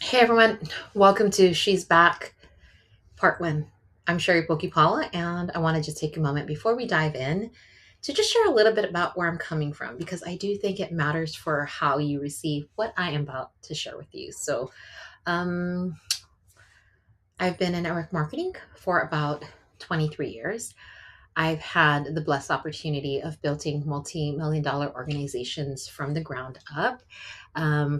Hey everyone, welcome to She's Back Part 1. I'm Sherry Pokipala, and I want to just take a moment before we dive in to just share a little bit about where I'm coming from because I do think it matters for how you receive what I am about to share with you. Um, I've been in network marketing for about 23 years. I've had the blessed opportunity of building multi-million dollar organizations from the ground up,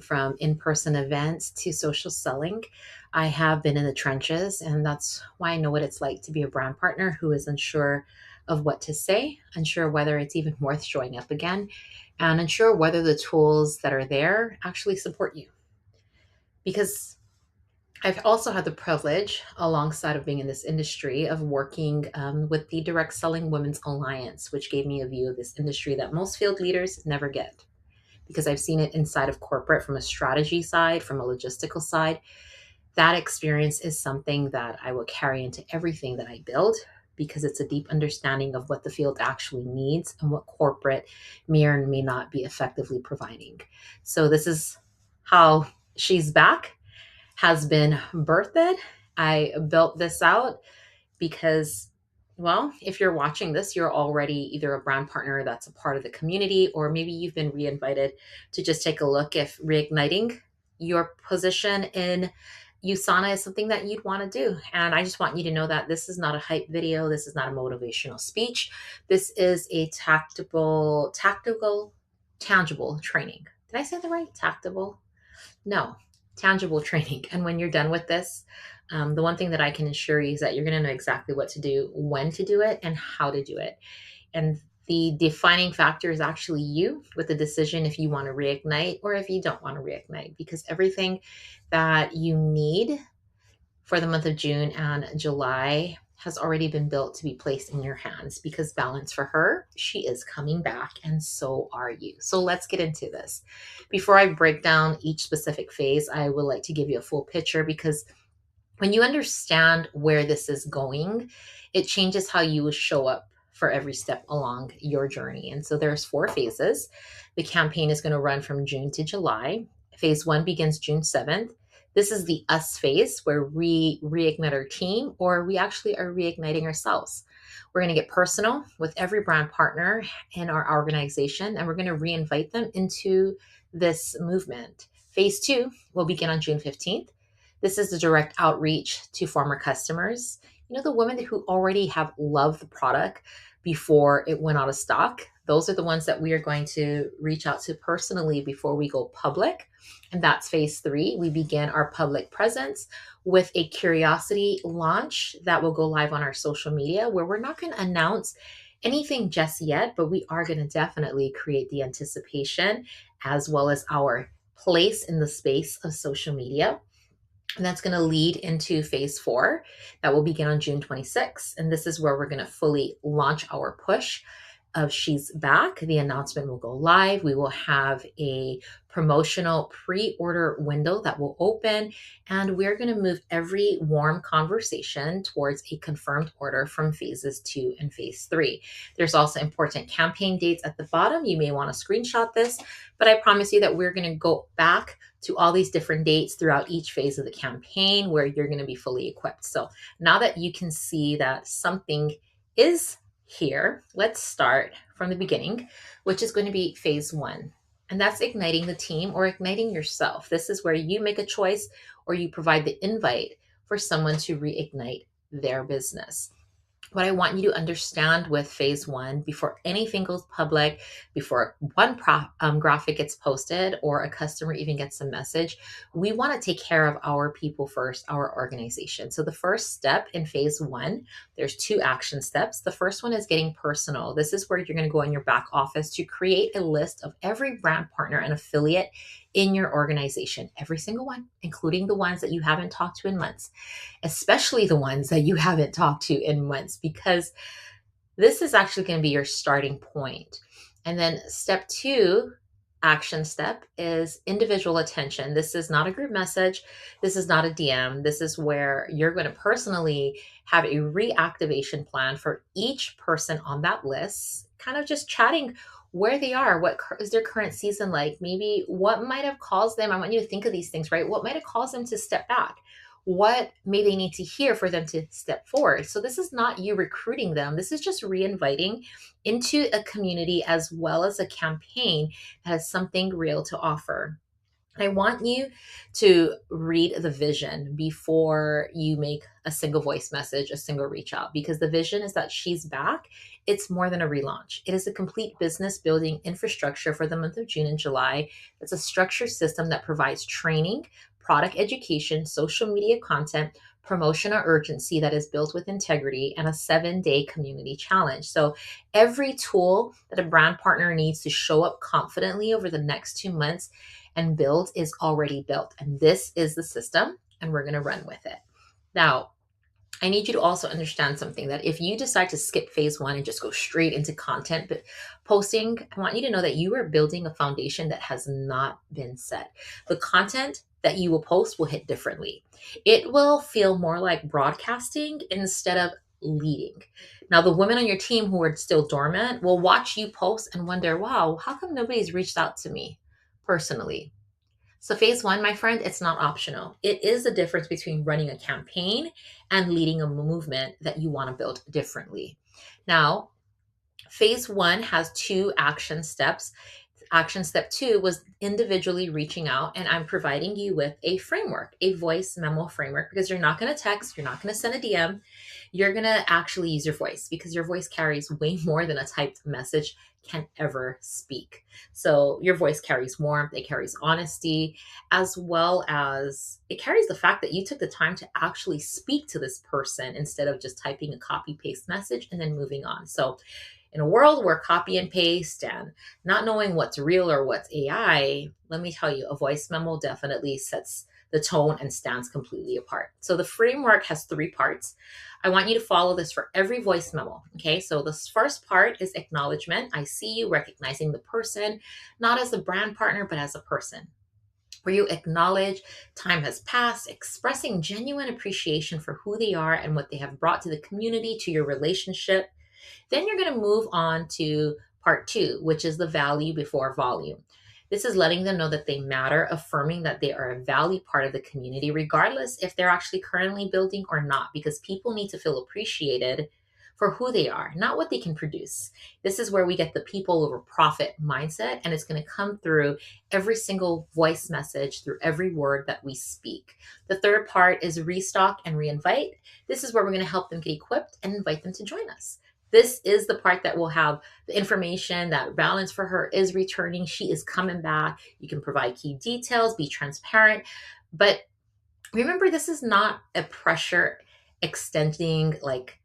from in-person events to social selling. I have been in the trenches, and that's why I know what it's like to be a brand partner who is unsure of what to say, unsure whether it's even worth showing up again, and unsure whether the tools that are there actually support you. Because I've also had the privilege, alongside of being in this industry, of working with the Direct Selling Women's Alliance, which gave me a view of this industry that most field leaders never get. Because I've seen it inside of corporate from a strategy side, from a logistical side. That experience is something that I will carry into everything that I build because it's a deep understanding of what the field actually needs and what corporate may or may not be effectively providing. So, this is how she's back has been birthed. I built this out because, well, if you're watching this, you're already either a brand partner that's a part of the community, or maybe you've been reinvited to just take a look if reigniting your position in USANA is something that you'd want to do. And I just want you to know that this is not a hype video. This is not a motivational speech. This is a tactical, tangible training. Did I say that right? Tactical? No, tangible training. And when you're done with this, the one thing that I can assure you is that you're going to know exactly what to do, when to do it, and how to do it. And the defining factor is actually you with the decision if you want to reignite or if you don't want to reignite, because everything that you need for the month of June and July has already been built to be placed in your hands because balance for her, she is coming back and so are you. So let's get into this. Before I break down each specific phase, I would like to give you a full picture because when you understand where this is going, it changes how you will show up for every step along your journey. And so there's 4 phases. The campaign is going to run from June to July. Phase 1 begins June 7th. This is the us phase where we reignite our team, or we actually are reigniting ourselves. We're going to get personal with every brand partner in our organization, and we're going to reinvite them into this movement. Phase 2 will begin on June 15th. This is the direct outreach to former customers. You know, the women who already have loved the product before it went out of stock. Those are the ones that we are going to reach out to personally before we go public. And that's phase 3. We begin our public presence with a curiosity launch that will go live on our social media, where we're not going to announce anything just yet, but we are going to definitely create the anticipation as well as our place in the space of social media. And that's going to lead into phase 4 that will begin on June 26th. And this is where we're going to fully launch our push of She's Back. The announcement will go live. We will have a promotional pre-order window that will open, and we're going to move every warm conversation towards a confirmed order from phases 2 and phase 3. There's also important campaign dates at the bottom. You may want to screenshot this, but I promise you that we're going to go back to all these different dates throughout each phase of the campaign where you're going to be fully equipped. So now that you can see that something is here, let's start from the beginning, which is going to be phase 1. And that's igniting the team or igniting yourself. This is where you make a choice or you provide the invite for someone to reignite their business. What I want you to understand with phase 1, before anything goes public, before one graphic gets posted or a customer even gets a message, we want to take care of our people first, our organization. So the first step in phase 1, there's 2 action steps. The first one is getting personal. This is where you're going to go in your back office to create a list of every brand partner and affiliate in your organization, every single one, including the ones that you haven't talked to in months, especially the ones that you haven't talked to in months, because this is actually going to be your starting point. And then step 2, action step, is individual attention. This is not a group message. This is not a DM. This is where you're going to personally have a reactivation plan for each person on that list, kind of just chatting where they are, is their current season like, maybe what might have caused them. I want you to think of these things, right? What might have caused them to step back? What may they need to hear for them to step forward? So this is not you recruiting them. This is just re-inviting into a community as well as a campaign that has something real to offer. I want you to read the vision before you make a single voice message, a single reach out, because the vision is that She's Back. It's more than a relaunch. It is a complete business building infrastructure for the month of June and July. It's a structured system that provides training, product education, social media content, promotion or urgency that is built with integrity, and a 7-day community challenge. So every tool that a brand partner needs to show up confidently over the next 2 months and build is already built. And this is the system, and we're going to run with it. Now, I need you to also understand something, that if you decide to skip phase one and just go straight into content but posting, I want you to know that you are building a foundation that has not been set. The content that you will post will hit differently. It will feel more like broadcasting instead of leading. Now, the women on your team who are still dormant will watch you post and wonder, wow, how come nobody's reached out to me personally? So phase one, my friend, it's not optional. It is the difference between running a campaign and leading a movement that you want to build differently. Now, phase one has 2 action steps. Action step 2 was individually reaching out, and I'm providing you with a framework, a voice memo framework, because you're not going to text, you're not going to send a DM, you're going to actually use your voice, because your voice carries way more than a typed message can ever speak. So your voice carries warmth, it carries honesty, as well as it carries the fact that you took the time to actually speak to this person instead of just typing a copy paste message and then moving on. So in a world where copy and paste and not knowing what's real or what's AI, let me tell you, a voice memo definitely sets the tone and stands completely apart. So the framework has 3 parts. I want you to follow this for every voice memo. Okay, so this first part is acknowledgement. I see you, recognizing the person, not as a brand partner, but as a person, where you acknowledge time has passed, expressing genuine appreciation for who they are and what they have brought to the community, to your relationship. Then you're going to move on to part 2, which is the value before volume. This is letting them know that they matter, affirming that they are a valued part of the community, regardless if they're actually currently building or not, because people need to feel appreciated for who they are, not what they can produce. This is where we get the people over profit mindset, and it's going to come through every single voice message, through every word that we speak. The third part is restock and reinvite. This is where we're going to help them get equipped and invite them to join us. This is the part that will have the information that Balance for Her is returning. She is coming back. You can provide key details, be transparent. But remember, this is not a pressure extending, like,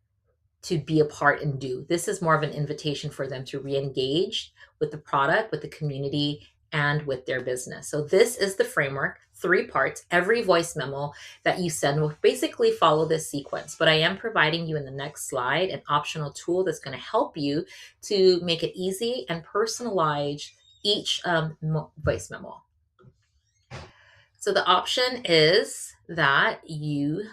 to be a part and do. This is more of an invitation for them to re-engage with the product, with the community, and with their business. So this is the framework, 3 parts. Every voice memo that you send will basically follow this sequence, but I am providing you in the next slide an optional tool that's going to help you to make it easy and personalize each voice memo. So the option is that you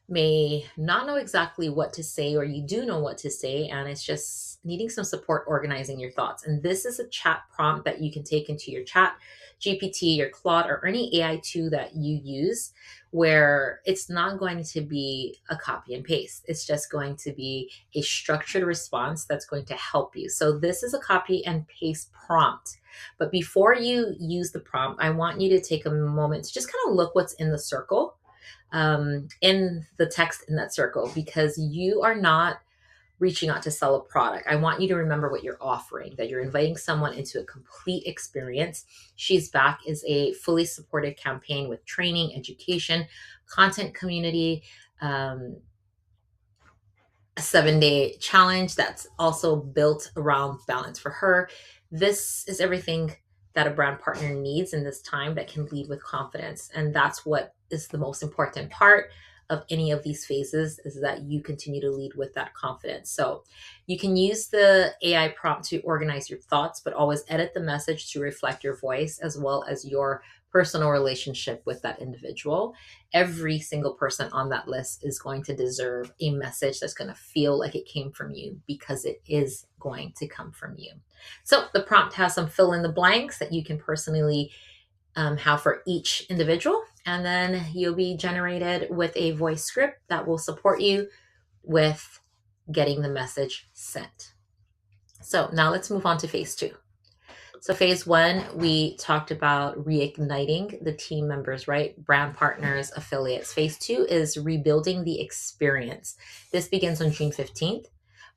may not know exactly what to say, or you do know what to say, and it's just needing some support organizing your thoughts. And this is a chat prompt that you can take into your chat GPT, your Claude, or any AI tool that you use, where it's not going to be a copy and paste. It's just going to be a structured response that's going to help you. So this is a copy and paste prompt. But before you use the prompt, I want you to take a moment to just kind of look what's in the circle, in the text in that circle, because you are not reaching out to sell a product. I want you to remember what you're offering, that you're inviting someone into a complete experience. She's Back is a fully supported campaign with training, education, content, community, a 7-day challenge that's also built around Balance for Her. This is everything that a brand partner needs in this time that can lead with confidence. And that's what is the most important part of any of these phases, is that you continue to lead with that confidence. So you can use the AI prompt to organize your thoughts, but always edit the message to reflect your voice as well as your personal relationship with that individual. Every single person on that list is going to deserve a message that's going to feel like it came from you, because it is going to come from you. So the prompt has some fill in the blanks that you can personally have for each individual. And then you'll be generated with a voice script that will support you with getting the message sent. So now let's move on to phase 2. So phase 1, we talked about reigniting the team members, right? Brand partners, affiliates. Phase 2 is rebuilding the experience. This begins on June 15th.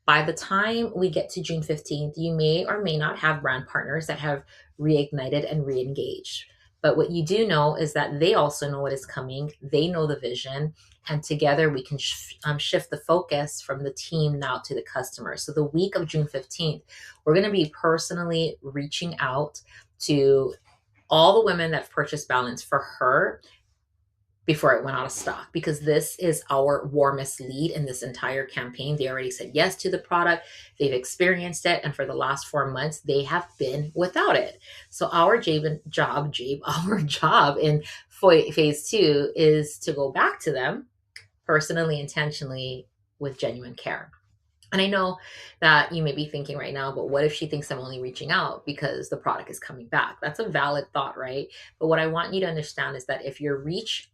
By the time we get to June 15th, you may or may not have brand partners that have reignited and reengaged. But what you do know is that they also know what is coming. They know the vision. And together we can shift the focus from the team now to the customer. So the week of June 15th, we're going to be personally reaching out to all the women that purchased Balance for her before it went out of stock, because this is our warmest lead in this entire campaign. They already said yes to the product. They've experienced it. And for the last 4 months, they have been without it. So our job in phase 2 is to go back to them personally, intentionally, with genuine care. And I know that you may be thinking right now, but what if she thinks I'm only reaching out because the product is coming back? That's a valid thought, right? But what I want you to understand is that if your reach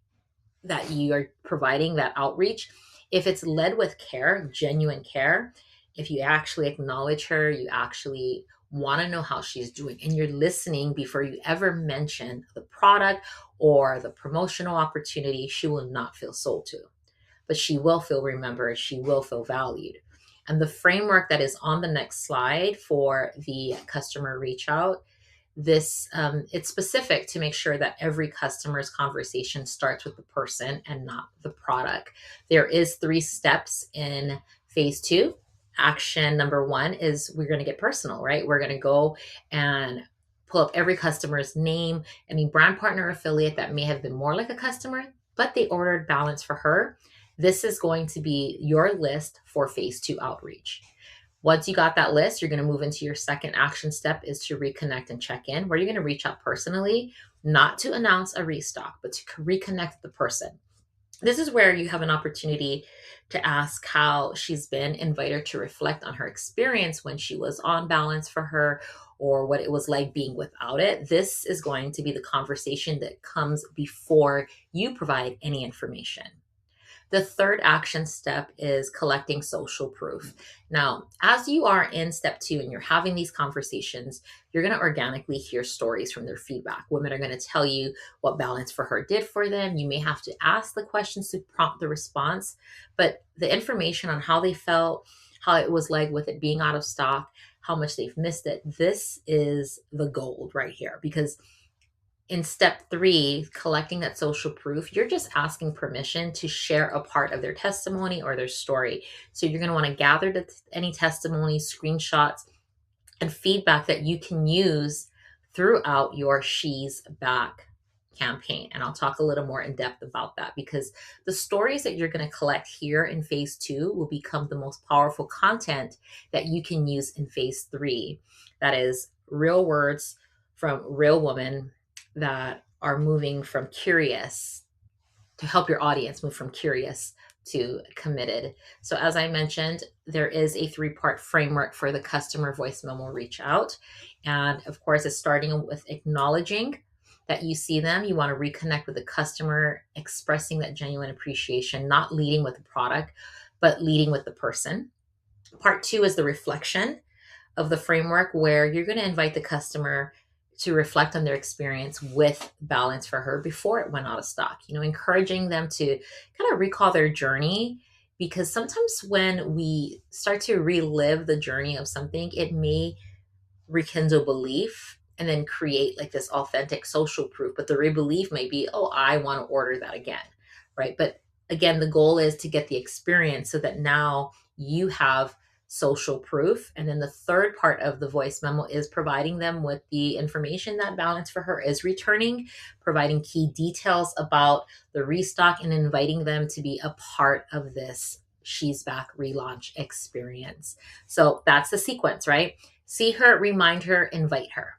that you are providing, that outreach, if it's led with care, genuine care, if you actually acknowledge her, you actually want to know how she's doing, and you're listening before you ever mention the product or the promotional opportunity, she will not feel sold to, but she will feel remembered. She will feel valued. And the framework that is on the next slide for the customer reach out, this it's specific to make sure that every customer's conversation starts with the person and not the product. There is 3 steps in phase 2. Action number 1 is we're going to get personal, right? We're going to go and pull up every customer's name, any brand partner affiliate that may have been more like a customer, but they ordered Balance for her. This is going to be your list for phase 2 outreach. Once you got that list, you're going to move into your second action step, is to reconnect and check in, where you're going to reach out personally, not to announce a restock, but to reconnect with the person. This is where you have an opportunity to ask how she's been, invite her to reflect on her experience when she was on Balance for her, or what it was like being without it. This is going to be the conversation that comes before you provide any information. The third action step is collecting social proof. Now, as you are in step 2 and you're having these conversations, you're going to organically hear stories from their feedback. Women are going to tell you what Balance for her did for them. You may have to ask the questions to prompt the response, but the information on how they felt, how it was like with it being out of stock, how much they've missed it, this is the gold right here. Because in step 3, collecting that social proof, you're just asking permission to share a part of their testimony or their story. So you're going to want to gather any testimonies, screenshots, and feedback that you can use throughout your She's Back campaign. And I'll talk a little more in depth about that, because the stories that you're going to collect here in phase 2 will become the most powerful content that you can use in phase 3. That is real words from real women that are moving from curious, to help your audience move from curious to committed. So as I mentioned, there is a 3-part framework for the customer voice memo reach out. And of course, it's starting with acknowledging that you see them. You want to reconnect with the customer, expressing that genuine appreciation, not leading with the product, but leading with the person. Part 2 is the reflection of the framework, where you're going to invite the customer to reflect on their experience with Balance for her before it went out of stock, encouraging them to kind of recall their journey, because sometimes when we start to relive the journey of something, it may rekindle belief and then create like this authentic social proof. But the rebelief may be, oh, I want to order that again, right? But again, the goal is to get the experience so that now you have social proof. And then the third part of the voice memo is providing them with the information that Balance for her is returning, providing key details about the restock, and inviting them to be a part of this She's Back relaunch experience. So that's the sequence, right? See her, remind her, invite her.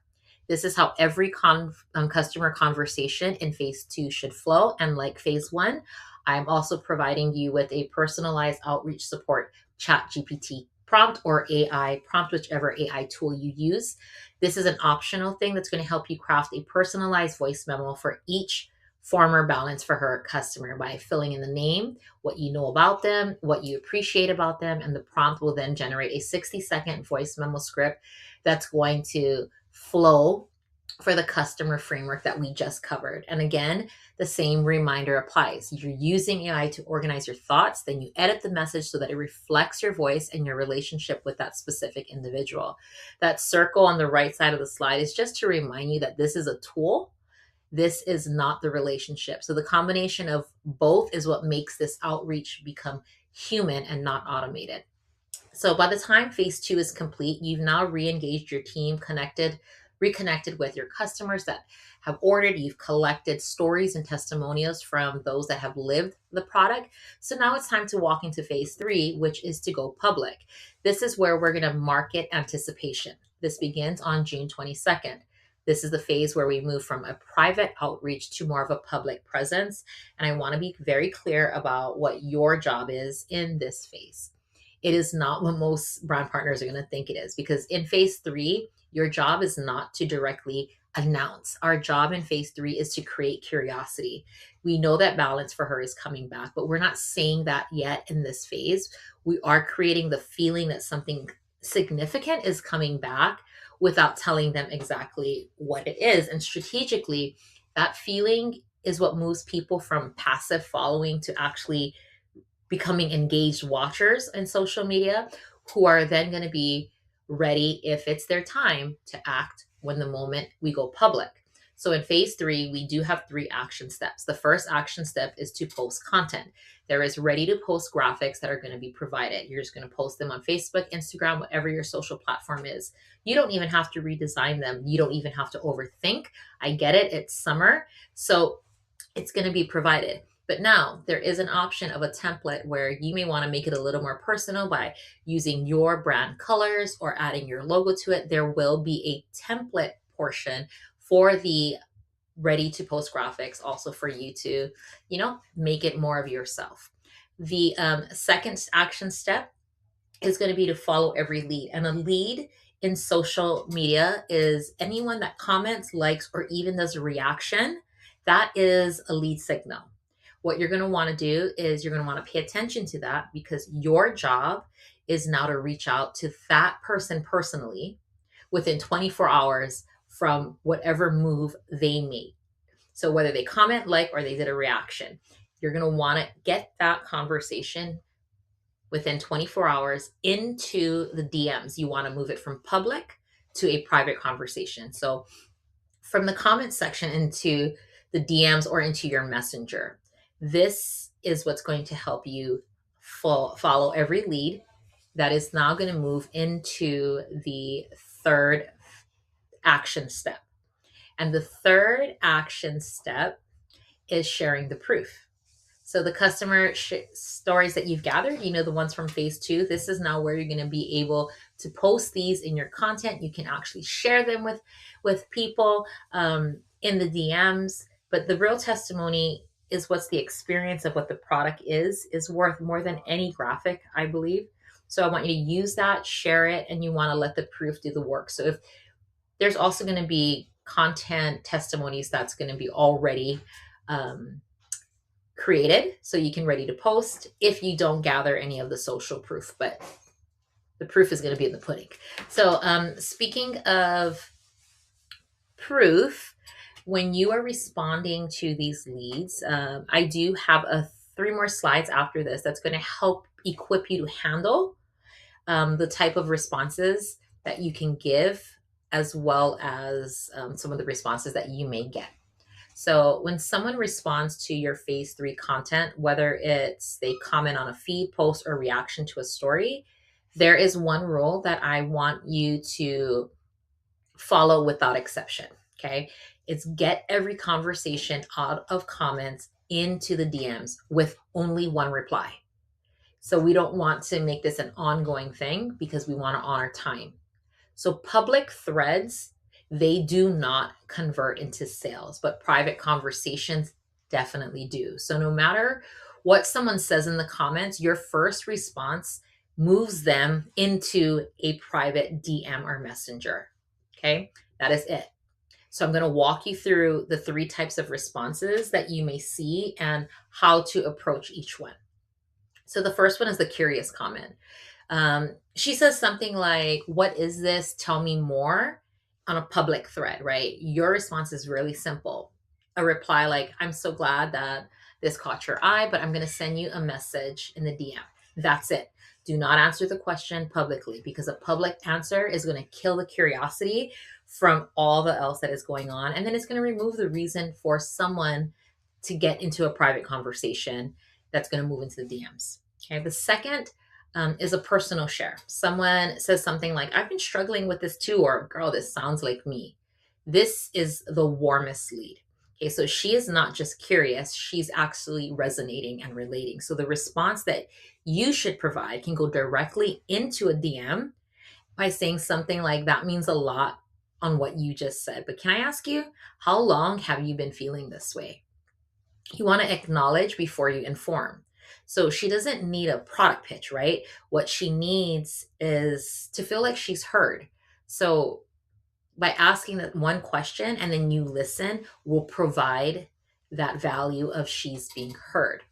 This is how every customer conversation in phase two should flow. And like phase one, I'm also providing you with a personalized outreach support chat GPT prompt or AI prompt, whichever AI tool you use. This is an optional thing that's going to help you craft a personalized voice memo for each former Balance for Her customer by filling in the name, what you know about them, what you appreciate about them, and the prompt will then generate a 60-second voice memo script that's going to flow for the customer framework that we just covered. And again, the same reminder applies. You're using AI to organize your thoughts, then you edit the message so that it reflects your voice and your relationship with that specific individual. That circle on the right side of the slide is just to remind you that this is a tool. This is not the relationship. So the combination of both is what makes this outreach become human and not automated. So by the time phase two is complete, you've now re-engaged your team, reconnected with your customers that have ordered. You've collected stories and testimonials from those that have lived the product. So now it's time to walk into phase three, which is to go public. This is where we're going to market anticipation. This begins on June 22nd. This is the phase where we move from a private outreach to more of a public presence. And I want to be very clear about what your job is in this phase. It is not what most brand partners are going to think it is, because in phase three, your job is not to directly announce. Our job in phase three is to create curiosity. We know that Balance for Her is coming back, but we're not saying that yet in this phase. We are creating the feeling that something significant is coming back without telling them exactly what it is. And strategically, that feeling is what moves people from passive following to actually becoming engaged watchers in social media, who are then going to be ready if it's their time to act when the moment we go public. So in phase three, we do have 3 action steps. The first action step is to post content. There is ready to post graphics that are going to be provided. You're just going to post them on Facebook, Instagram, whatever your social platform is. You don't even have to redesign them. You don't even have to overthink. I get it. It's summer. So it's going to be provided. But now there is an option of a template where you may want to make it a little more personal by using your brand colors or adding your logo to it. There will be a template portion for the ready to post graphics, also for you to, make it more of yourself. The second action step is going to be to follow every lead. And a lead in social media is anyone that comments, likes, or even does a reaction. That is a lead signal. What you're going to want to do is you're going to want to pay attention to that, because your job is now to reach out to that person personally within 24 hours from whatever move they made. So whether they comment, like, or they did a reaction, you're going to want to get that conversation within 24 hours into the DMs. You want to move it from public to a private conversation. So from the comment section into the DMs or into your messenger. This is what's going to help you follow every lead. That is now going to move into the third action step. And the third action step is sharing the proof. So the customer stories that you've gathered, the ones from phase two, this is now where you're going to be able to post these in your content. You can actually share them with people in the DMs. But the real testimony is what's the experience of what the product is worth more than any graphic, I believe. So I want you to use that, share it, and you want to let the proof do the work. So if there's also going to be content testimonies that's going to be already created, so you can ready to post if you don't gather any of the social proof, but the proof is going to be in the pudding. So speaking of proof, when you are responding to these leads, I do have 3 more slides after this that's going to help equip you to handle the type of responses that you can give, as well as some of the responses that you may get. So when someone responds to your phase 3 content, whether it's they comment on a feed, post, or reaction to a story, there is one rule that I want you to follow without exception. Okay. It's get every conversation out of comments into the DMs with only one reply. So we don't want to make this an ongoing thing, because we want to honor time. So public threads, they do not convert into sales, but private conversations definitely do. So no matter what someone says in the comments, your first response moves them into a private DM or messenger. Okay, that is it. So I'm going to walk you through the three types of responses that you may see and how to approach each one. So the first one is the curious comment. She says something like, "What is this? Tell me more," on a public thread, right? Your response is really simple. A reply like, "I'm so glad that this caught your eye, but I'm going to send you a message in the DM." That's it. Do not answer the question publicly, because a public answer is going to kill the curiosity from all the else that is going on. And then it's going to remove the reason for someone to get into a private conversation that's going to move into the DMs. Okay. The second is a personal share. Someone says something like, "I've been struggling with this too," or, "Girl, this sounds like me." This is the warmest lead. Okay, so she is not just curious, she's actually resonating and relating. So the response that you should provide can go directly into a DM by saying something like, "That means a lot on what you just said, but can I ask you, how long have you been feeling this way?" You want to acknowledge before you inform. So she doesn't need a product pitch, right? What she needs is to feel like she's heard. So by asking that one question and then you listen will provide that value of she's being heard.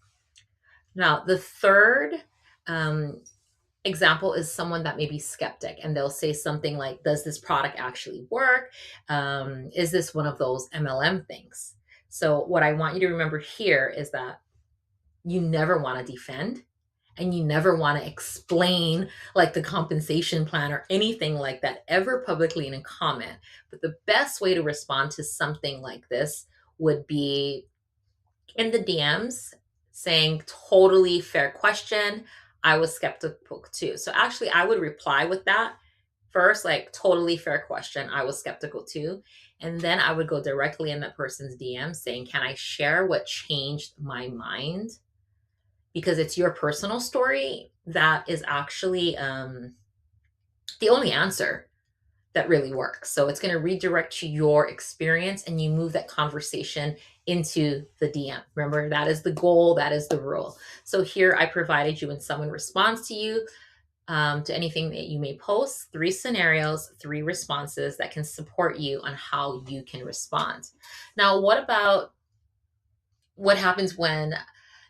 Now, the third um, example is someone that may be skeptic, and they'll say something like, "Does this product actually work? Is this one of those MLM things?" So, what I want you to remember here is that you never want to defend, and you never want to explain like the compensation plan or anything like that ever publicly in a comment. But the best way to respond to something like this would be in the DMs saying, "Totally fair question. I was skeptical too." So actually, I would reply with that first, like, "Totally fair question. I was skeptical too." And then I would go directly in that person's DM saying, "Can I share what changed my mind?" Because it's your personal story that is actually the only answer that really works. So it's going to redirect to your experience and you move that conversation into the DM. Remember, that is the goal, that is the rule. So here I provided you when someone responds to you, to anything that you may post, three scenarios, three responses that can support you on how you can respond. Now, what about what happens when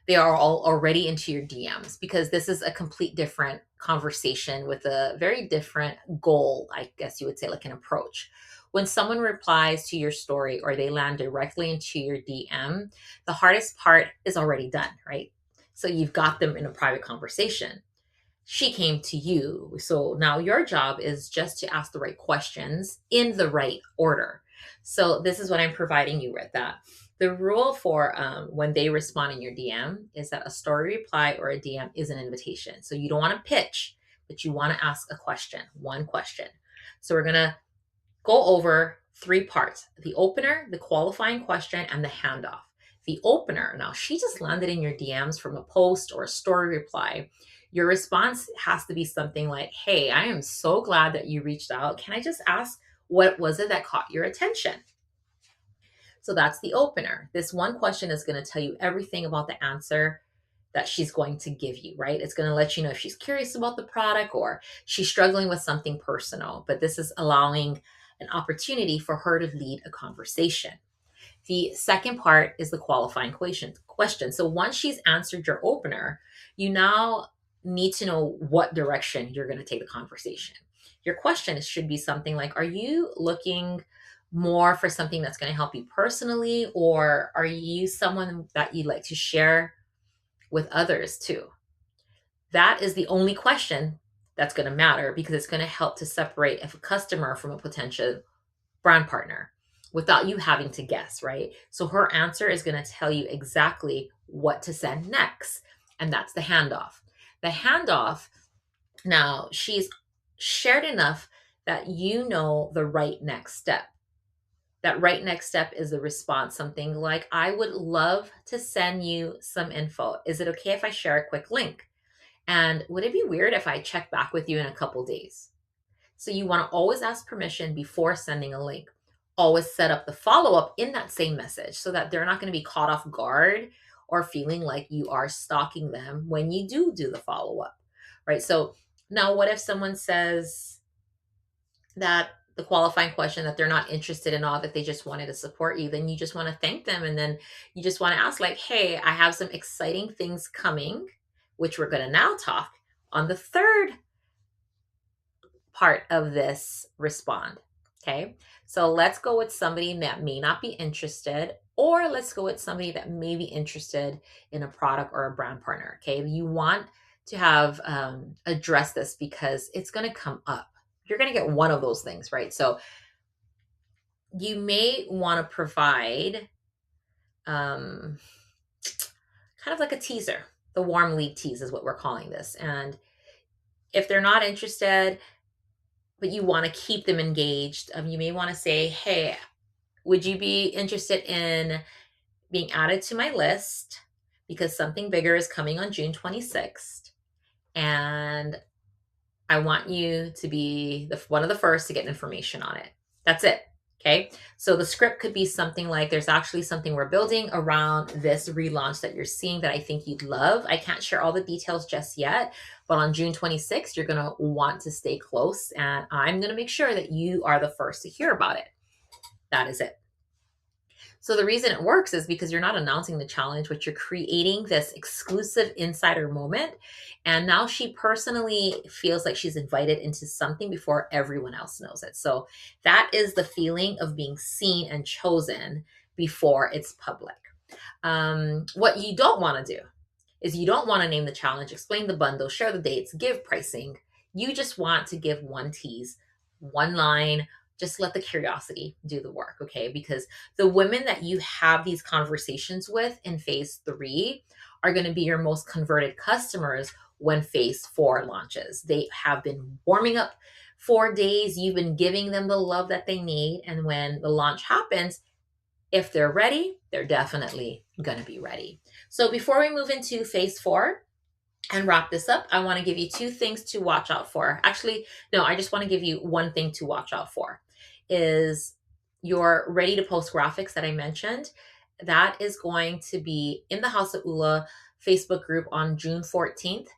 they are all already into your DMs? Because this is a complete different conversation with a very different goal, I guess you would say, like an approach. When someone replies to your story or they land directly into your DM, the hardest part is already done, right? So you've got them in a private conversation. She came to you. So now your job is just to ask the right questions in the right order. So this is what I'm providing you with that. The rule for when they respond in your DM is that a story reply or a DM is an invitation. So you don't want to pitch, but you want to ask a question, one question. So we're going to go over three parts: the opener, the qualifying question, and the handoff. The opener, now she just landed in your DMs from a post or a story reply. Your response has to be something like, "Hey, I am so glad that you reached out. Can I just ask, what was it that caught your attention?" So that's the opener. This one question is going to tell you everything about the answer that she's going to give you, right? It's going to let you know if she's curious about the product or she's struggling with something personal. But this is allowing an opportunity for her to lead a conversation. The second part is the qualifying question. So once she's answered your opener, you now need to know what direction you're going to take the conversation. Your question should be something like, "Are you looking more for something that's going to help you personally, or are you someone that you'd like to share with others too?" That is the only question that's going to matter, because it's going to help to separate a customer from a potential brand partner without you having to guess, right? So her answer is going to tell you exactly what to send next. And that's the handoff. The handoff, now she's shared enough that you know the right next step. That right next step is the response, something like, "I would love to send you some info. Is it okay if I share a quick link? And would it be weird if I check back with you in a couple days?" So you want to always ask permission before sending a link. always set up the follow-up in that same message so that they're not going to be caught off guard or feeling like you are stalking them when you do the follow-up, right? So now what if someone says that the qualifying question that they're not interested in all, that they just wanted to support you, then you just want to thank them, and then you just want to ask like, hey, I have some exciting things coming, which we're going to now talk on the third part of this respond. Okay, so let's go with somebody that may not be interested, or let's go with somebody that may be interested in a product or a brand partner. Okay, you want to have address this because it's going to come up. You're going to get one of those things, right? So you may want to provide kind of like a teaser. The warm lead tease is what we're calling this. And if they're not interested, but you want to keep them engaged, you may want to say, hey, would you be interested in being added to my list? Because something bigger is coming on June 26th. And I want you to be one of the first to get information on it. That's it. Okay. So the script could be something like, there's actually something we're building around this relaunch that you're seeing that I think you'd love. I can't share all the details just yet, but on June 26th, you're going to want to stay close, and I'm going to make sure that you are the first to hear about it. That is it. So the reason it works is because you're not announcing the challenge, but you're creating this exclusive insider moment. And now she personally feels like she's invited into something before everyone else knows it. So that is the feeling of being seen and chosen before it's public. What you don't want to do is you don't want to name the challenge, explain the bundle, share the dates, give pricing. You just want to give one tease, one line. Just let the curiosity do the work, okay? Because the women that you have these conversations with in phase 3 are going to be your most converted customers when phase 4 launches. They have been warming up 4 days. You've been giving them the love that they need. And when the launch happens, if they're ready, they're definitely going to be ready. So before we move into phase 4, and wrap this up, I want to give you 2 things to watch out for. Actually, no, I just want to give you one thing to watch out for. Is your ready to post graphics that I mentioned. That is going to be in the House of Ula Facebook group on June 14th.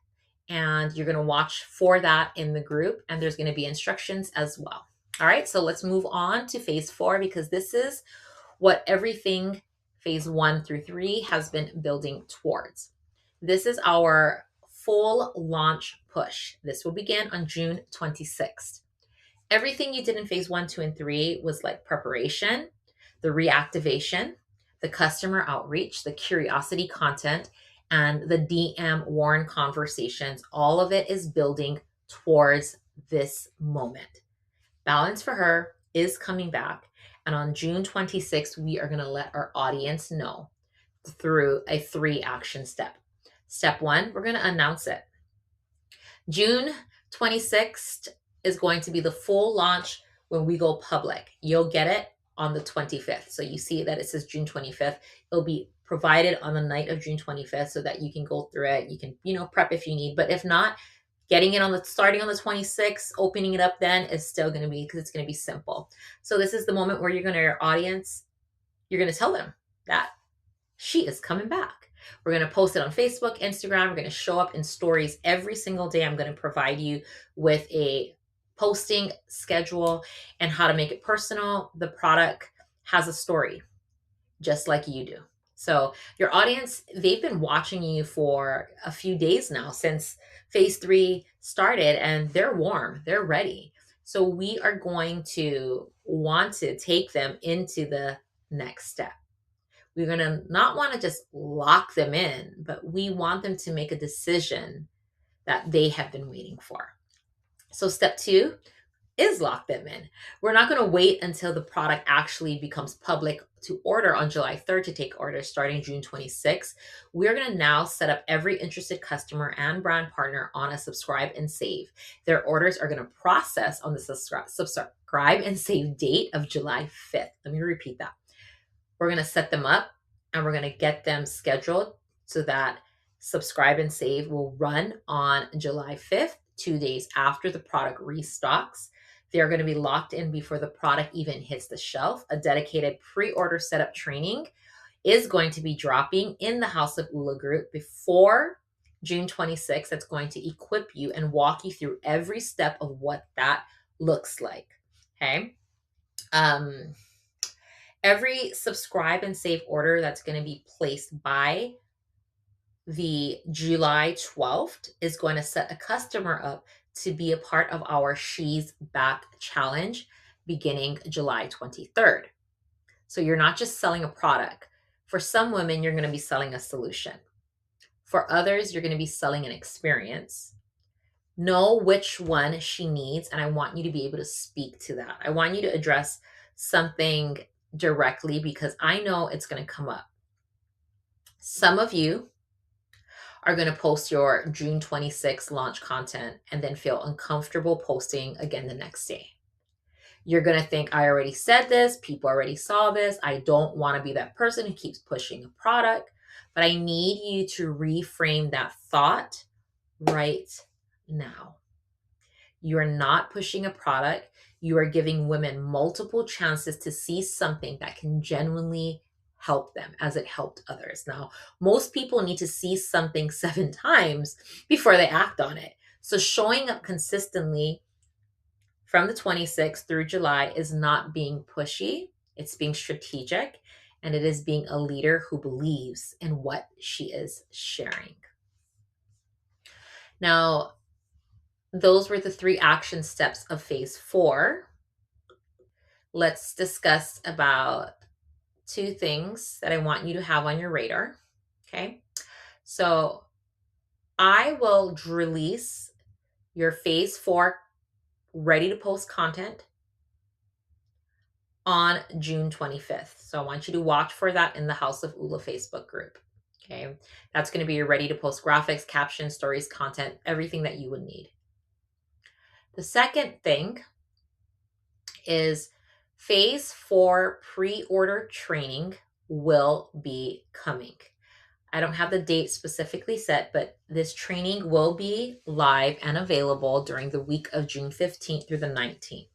And you're going to watch for that in the group. And there's going to be instructions as well. All right, so let's move on to phase 4, because this is what everything phase 1 through 3 has been building towards. This is our full launch push. This will begin on June 26th. Everything you did in phase 1, 2, and 3 was like preparation, the reactivation, the customer outreach, the curiosity content, and the DM warm conversations. All of it is building towards this moment. Balance for Her is coming back. And on June 26th, we are going to let our audience know through a 3 action step. Step 1, we're going to announce it. June 26th is going to be the full launch when we go public. You'll get it on the 25th. So you see that it says June 25th. It'll be provided on the night of June 25th so that you can go through it. You can, prep if you need, but if not, getting it starting on the 26th, opening it up then is still going to be, because it's going to be simple. So this is the moment where your audience, you're going to tell them that she is coming back. We're going to post it on Facebook, Instagram. We're going to show up in stories every single day. I'm going to provide you with a posting schedule and how to make it personal. The product has a story, just like you do. So your audience, they've been watching you for a few days now since phase 3 started, and they're warm, they're ready. So we are going to want to take them into the next step. We're going to not want to just lock them in, but we want them to make a decision that they have been waiting for. So step 2 is lock them in. We're not going to wait until the product actually becomes public to order on July 3rd to take orders starting June 26th. We're going to now set up every interested customer and brand partner on a subscribe and save. Their orders are going to process on the subscribe and save date of July 5th. Let me repeat that. We're going to set them up and we're going to get them scheduled so that subscribe and save will run on July 5th, 2 days after the product restocks. They're going to be locked in before the product even hits the shelf. A dedicated pre-order setup training is going to be dropping in the House of Ula group before June 26th. That's going to equip you and walk you through every step of what that looks like. Okay. Every subscribe and save order that's going to be placed by the July 12th is going to set a customer up to be a part of our She's Back challenge beginning July 23rd. So you're not just selling a product. For some women, you're going to be selling a solution. For others, you're going to be selling an experience. Know which one she needs, and I want you to be able to speak to that. I want you to address something directly because I know it's going to come up. Some of you are going to post your June 26th launch content and then feel uncomfortable posting again the next day. You're going to think, I already said this, people already saw this. I don't want to be that person who keeps pushing a product, but I need you to reframe that thought right now. You are not pushing a product. You are giving women multiple chances to see something that can genuinely help them as it helped others. Now, most people need to see something 7 times before they act on it. So showing up consistently from the 26th through July is not being pushy. It's being strategic, and it is being a leader who believes in what she is sharing. Now, those were the 3 action steps of phase 4. Let's discuss about 2 things that I want you to have on your radar. Okay. So I will release your phase 4 ready to post content on June 25th. So I want you to watch for that in the House of Ula Facebook group. Okay. That's going to be your ready to post graphics, captions, stories, content, everything that you would need. The second thing is phase 4 pre-order training will be coming. I don't have the date specifically set, but this training will be live and available during the week of June 15th through the 19th.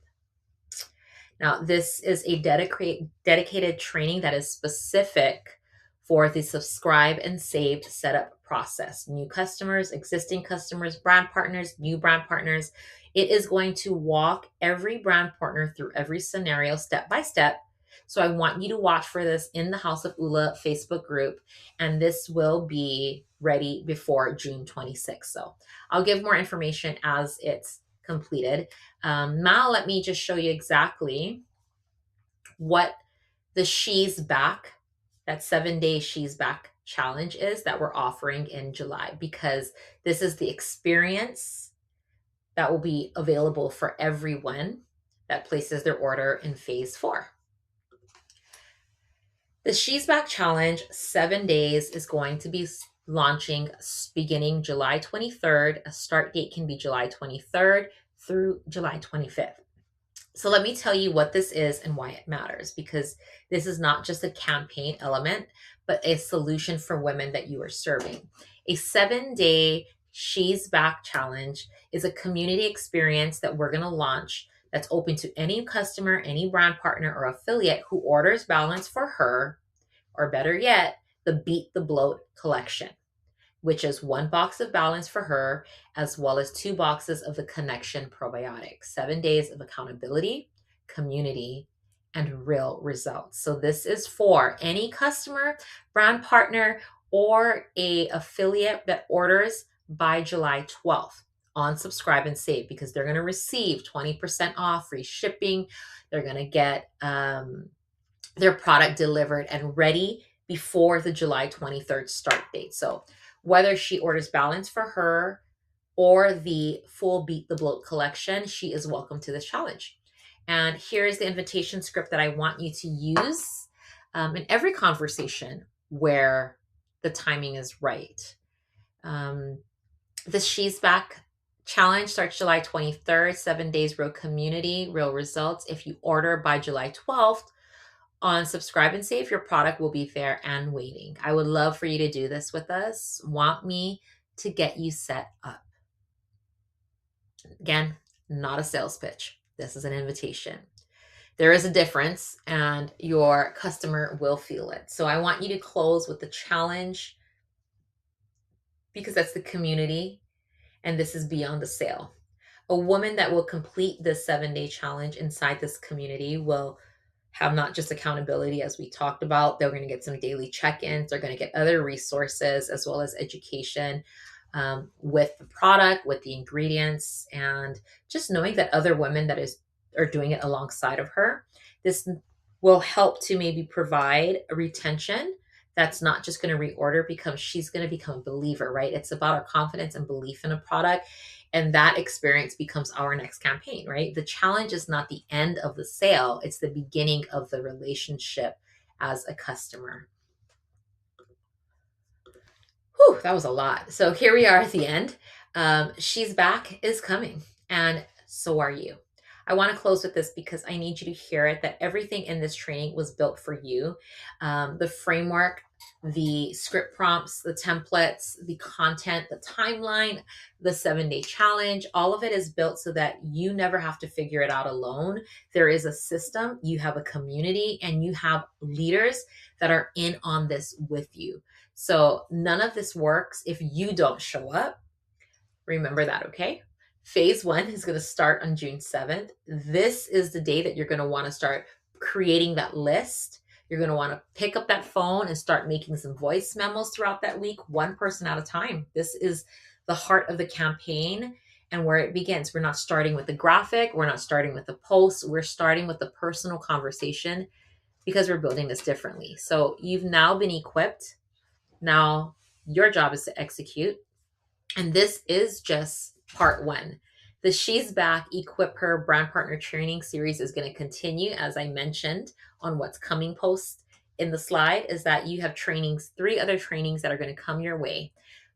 Now, this is a dedicated training that is specific for the subscribe and save setup process. New customers, existing customers, brand partners, new brand partners. It is going to walk every brand partner through every scenario step by step. So I want you to watch for this in the House of Ula Facebook group, and this will be ready before June 26th. So I'll give more information as it's completed. Now let me just show you exactly what the She's Back, that 7-day She's Back challenge is that we're offering in July, because this is the experience that will be available for everyone that places their order in phase 4. The She's Back challenge, 7 days, is going to be launching beginning July 23rd. A start date can be July 23rd through July 25th. So let me tell you what this is and why it matters, because this is not just a campaign element, but a solution for women that you are serving. A 7-day She's Back challenge is a community experience that we're going to launch that's open to any customer, any brand partner, or affiliate who orders Balance for her, or better yet, the Beat the Bloat collection, which is 1 box of Balance for her, as well as 2 boxes of the Connection probiotic. 7 days of accountability, community, and real results. So this is for any customer, brand partner, or a affiliate that orders by July 12th on Subscribe and Save, because they're going to receive 20% off, free shipping. They're going to get their product delivered and ready before the July 23rd start date. So whether she orders Balance for her or the full Beat the Bloat collection, she is welcome to this challenge. And here's the invitation script that I want you to use in every conversation where the timing is right. The She's Back challenge starts July 23rd, 7 days, real community, real results. If you order by July 12th, on Subscribe and Save, your product will be there and waiting. I would love for you to do this with us. Want me to get you set up. Again, not a sales pitch. This is an invitation. There is a difference and your customer will feel it. So I want you to close with the challenge because that's the community and this is beyond the sale. A woman that will complete this 7-day challenge inside this community will have not just accountability, as we talked about, they're going to get some daily check ins, they're going to get other resources as well as education with the product, with the ingredients, and just knowing that other women are doing it alongside of her. This will help to maybe provide a retention that's not just going to reorder because she's going to become a believer, right? It's about our confidence and belief in a product. And that experience becomes our next campaign, right? The challenge is not the end of the sale, it's the beginning of the relationship as a customer. Whew, that was a lot. So here we are at the end. She's Back is coming, and so are you. I want to close with this because I need you to hear it that everything in this training was built for you. The framework, the script prompts, the templates, the content, the timeline, the 7-day challenge, all of it is built so that you never have to figure it out alone. There is a system, you have a community, and you have leaders that are in on this with you. So none of this works if you don't show up. Remember that, okay? Phase 1 is going to start on June 7th. This is the day that you're going to want to start creating that list. You're going to want to pick up that phone and start making some voice memos throughout that week, one person at a time. This is the heart of the campaign and where it begins. We're not starting with the graphic. We're not starting with the post. We're starting with the personal conversation because we're building this differently. So you've now been equipped. Now your job is to execute. And this is just part 1. The She's Back Equip Her Brand Partner Training series is going to continue, as I mentioned on what's coming post in the slide, is that you have trainings, 3 other trainings that are going to come your way.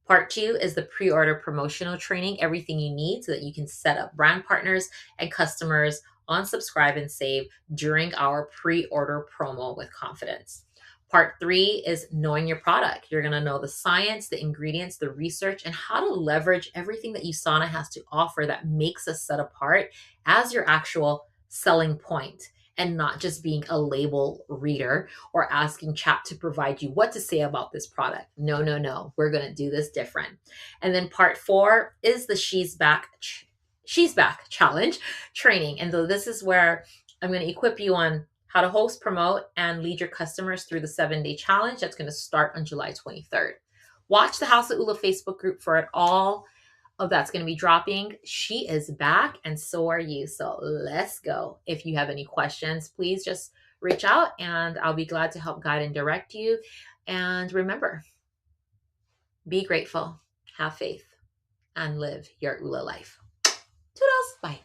Part 2 is the pre-order promotional training, everything you need so that you can set up brand partners and customers on Subscribe and Save during our pre-order promo with confidence. Part 3 is knowing your product. You're going to know the science, the ingredients, the research, and how to leverage everything that USANA has to offer that makes us set apart as your actual selling point and not just being a label reader or asking chat to provide you what to say about this product. No, no, no. We're going to do this different. And then part 4 is the She's Back challenge training. And so this is where I'm going to equip you on how to host, promote, and lead your customers through the 7-day challenge that's going to start on July 23rd. Watch the House of Ula Facebook group for it. All of that's going to be dropping. She is back, and so are you. So let's go. If you have any questions, please just reach out, and I'll be glad to help guide and direct you. And remember, be grateful, have faith, and live your Ula life. Toodles. Bye.